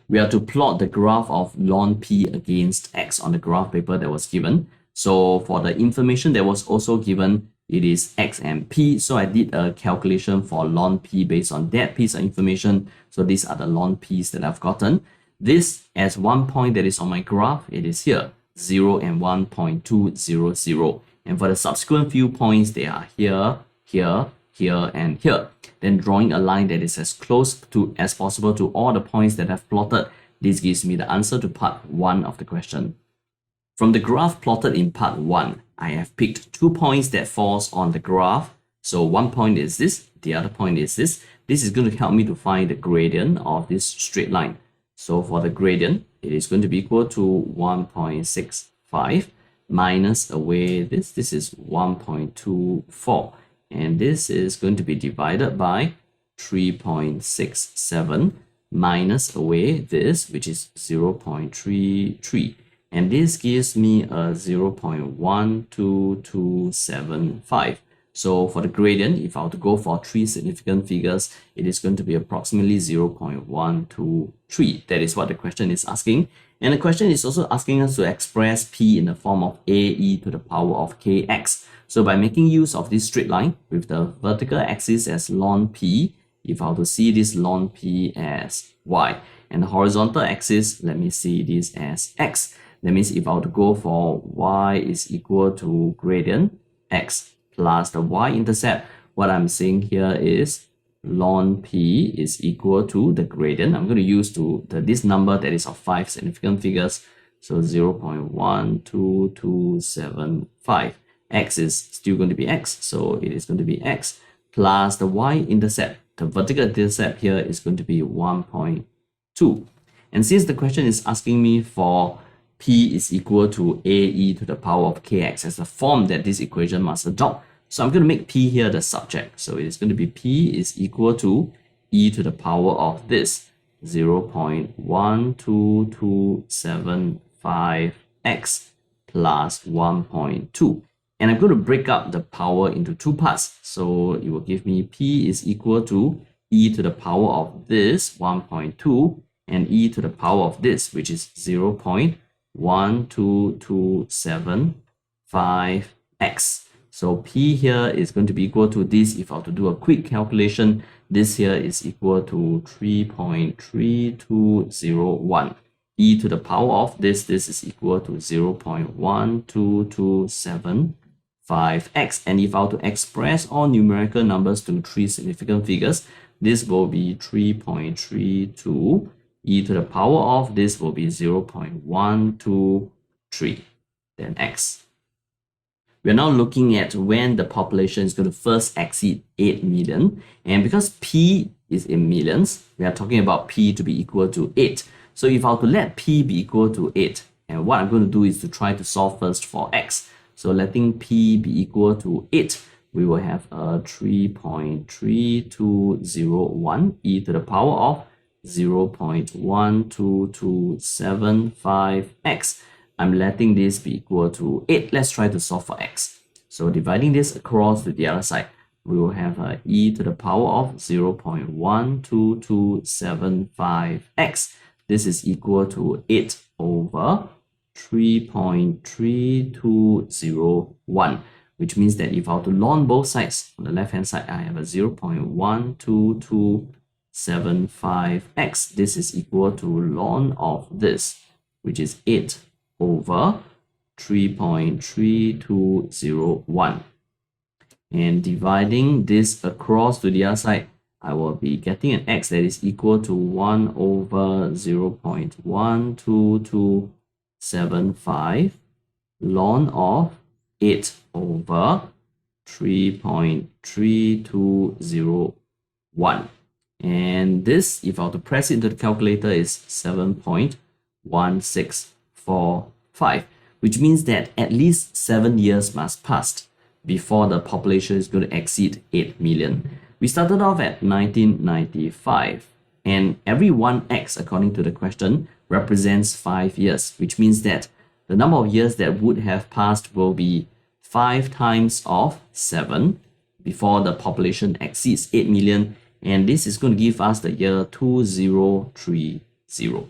we are to plot the graph of ln p against x on the graph paper that was given. So for the information that was also given, it is x and p. So I did a calculation for ln p based on that piece of information. So these are the ln p's that I've gotten. This as one point that is on my graph, it is here, 0 and 1.200. And for the subsequent few points, they are here, here, here, and here. Then drawing a line that is as close to as possible to all the points that I've plotted, this gives me the answer to part 1 of the question. From the graph plotted in part 1, I have picked 2 points that falls on the graph. So one point is this, the other point is this. This is going to help me to find the gradient of this straight line. So for the gradient, it is going to be equal to 1.65 minus away this is 1.24. And this is going to be divided by 3.67 minus away this, which is 0.33. And this gives me a 0.12275. So for the gradient, if I were to go for 3 significant figures, it is going to be approximately 0.123. That is what the question is asking. And the question is also asking us to express p in the form of ae to the power of kx. So by making use of this straight line with the vertical axis as ln p, if I were to see this ln p as y, and the horizontal axis, let me see this as x. That means if I were to go for y is equal to gradient x plus the y-intercept, what I'm saying here is ln p is equal to the gradient. I'm going to use this number that is of 5 significant figures. So 0.12275. X is still going to be x, so it is going to be x plus the y-intercept. The vertical intercept here is going to be 1.2. And since the question is asking me for p is equal to ae to the power of kx as the form that this equation must adopt, so I'm going to make p here the subject. So it is going to be p is equal to e to the power of this 0.12275x plus 1.2. And I'm going to break up the power into 2 parts. So it will give me p is equal to e to the power of this 1.2 and e to the power of this, which is 0.12275x. So p here is going to be equal to this. If I were to do a quick calculation, this here is equal to 3.3201. E to the power of this is equal to 0.12275x. And if I were to express all numerical numbers to 3 significant figures, this will be 3.32. E to the power of this will be 0.123, then x. We are now looking at when the population is going to first exceed 8 million. And because p is in millions, we are talking about p to be equal to 8. So if I were to let p be equal to 8, and what I'm going to do is to try to solve first for x. So letting p be equal to 8, we will have a 3.3201 e to the power of 0.12275x. I'm letting this be equal to 8. Let's try to solve for x. So dividing this across to the other side, we will have a e to the power of 0.12275x. This is equal to 8 over 3.3201, which means that if I were to ln both sides, on the left-hand side, I have a 0.12275x. This is equal to ln of this, which is 8 over 3.3201. And dividing this across to the other side, I will be getting an x that is equal to 1 over 0.12275 ln of 8 over 3.3201. And this, if I were to press it into the calculator, is 7.1645, which means that at least 7 years must pass before the population is going to exceed 8 million. We started off at 1995, and every 1x, according to the question, represents 5 years, which means that the number of years that would have passed will be 5 times of 7 before the population exceeds 8 million, and this is going to give us the year 2033. 0.